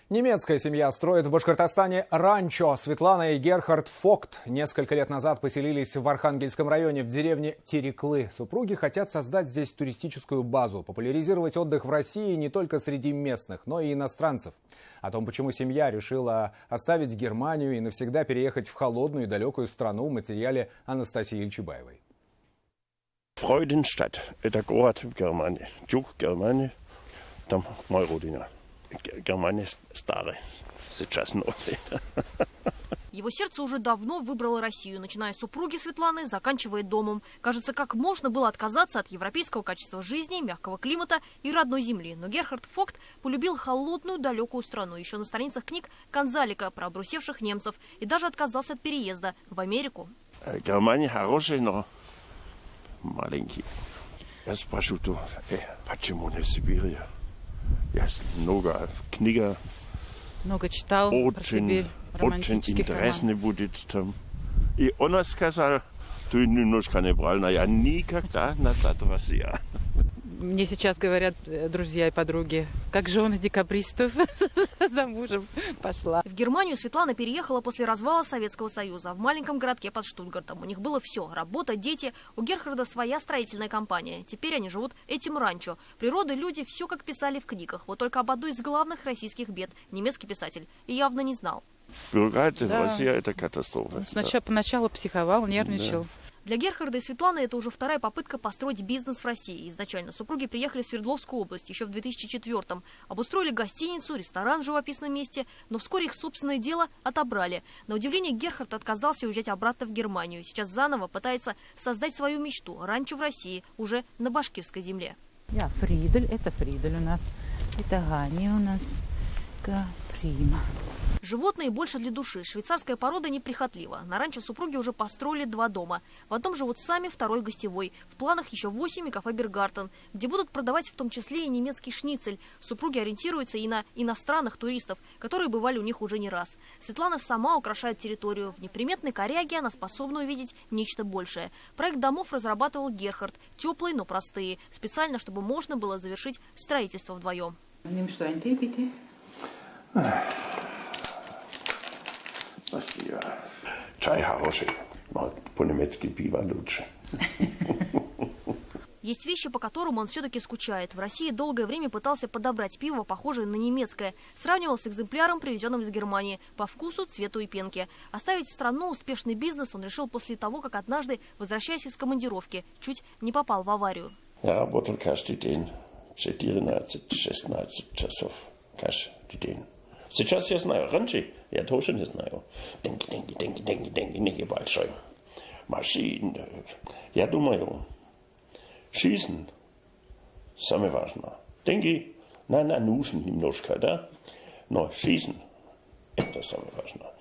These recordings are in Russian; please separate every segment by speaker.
Speaker 1: Немецкая семья строит в Башкортостане ранчо. Светлана и Герхард Фогт несколько лет назад поселились в Архангельском районе в деревне Тереклы. Супруги хотят создать здесь туристическую базу, популяризировать отдых в России не только среди местных, но и иностранцев. О том, почему семья решила оставить Германию и навсегда переехать в холодную и далекую страну, в материале Анастасии Ильчебаевой.
Speaker 2: Freudenstadt – это город в Германии. Юг Германии, там моя родина. Германия старая, сейчас новая.
Speaker 3: Его сердце уже давно выбрало Россию, начиная с супруги Светланы, заканчивая домом. Кажется, как можно было отказаться от европейского качества жизни, мягкого климата и родной земли. Но Герхард Фогт полюбил холодную, далекую страну. Еще на страницах книг Канзалика про обрусевших немцев. И даже отказался от переезда в Америку.
Speaker 2: Германия хорошая, но маленький. Я спрашиваю, почему не Сибирь? Я много книга.
Speaker 4: Много читал про Сибирь,
Speaker 2: очень интересно будет там. И он сказал, ты немножко неправильно, я никогда назад в Россию.
Speaker 4: Мне сейчас говорят друзья и подруги, как жена декабристов за мужем пошла.
Speaker 3: В Германию Светлана переехала после развала Советского Союза в маленьком городке под Штутгартом. У них было все – работа, дети. У Герхарда своя строительная компания. Теперь они живут этим ранчо. Природа, люди – все как писали в книгах. Вот только об одной из главных российских бед немецкий писатель явно не знал.
Speaker 2: Бюрократия в России – это катастрофа.
Speaker 4: Поначалу психовал, нервничал.
Speaker 2: Да.
Speaker 3: Для Герхарда и Светланы это уже вторая попытка построить бизнес в России. Изначально супруги приехали в Свердловскую область еще в 2004-м. Обустроили гостиницу, ресторан в живописном месте, но вскоре их собственное дело отобрали. На удивление Герхард отказался уезжать обратно в Германию. Сейчас заново пытается создать свою мечту – ранчо в России, уже на башкирской земле.
Speaker 4: Фридель, это Фридель у нас, это Ганя у нас, Катрима.
Speaker 3: Животные больше для души. Швейцарская порода неприхотлива. На ранчо супруги уже построили 2 дома. В одном живут сами, второй гостевой. В планах еще 8 и кафе «Бергартен», где будут продавать в том числе и немецкий шницель. Супруги ориентируются и на иностранных туристов, которые бывали у них уже не раз. Светлана сама украшает территорию. В неприметной коряге она способна увидеть нечто большее. Проект домов разрабатывал Герхард. Теплые, но простые. Специально, чтобы можно было завершить строительство вдвоем.
Speaker 2: Спасибо. Чай хороший, но по-немецки пиво лучше.
Speaker 3: Есть вещи, по которым он все-таки скучает. В России долгое время пытался подобрать пиво, похожее на немецкое. Сравнивал с экземпляром, привезенным из Германии, по вкусу, цвету и пенке. Оставить в страну успешный бизнес он решил после того, как однажды, возвращаясь из командировки, чуть не попал в аварию.
Speaker 2: Я работал каждый день 14-16 часов. Каждый день. Сейчас я знаю, раньше я тоже не знаю. Деньги, не большой. Машины. Я думаю, жизнь самое важное. Деньги, нужны немножко, да? Но жизнь это самое важное.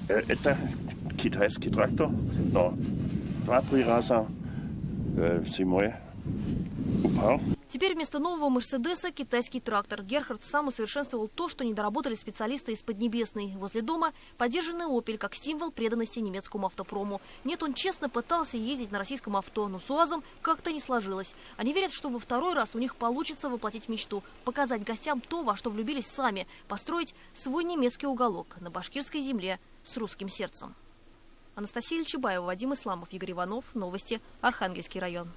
Speaker 2: Это китайский трактор, но 2-3 раза зимой упал.
Speaker 3: Теперь вместо нового «Мерседеса» китайский трактор. Герхард сам усовершенствовал то, что не доработали специалисты из Поднебесной. Возле дома подержанный «Опель» как символ преданности немецкому автопрому. Нет, он честно пытался ездить на российском авто, но с УАЗом как-то не сложилось. Они верят, что во второй раз у них получится воплотить мечту. Показать гостям то, во что влюбились сами. Построить свой немецкий уголок на башкирской земле с русским сердцем. Анастасия Ильчебаева, Вадим Исламов, Игорь Иванов. Новости. Архангельский район.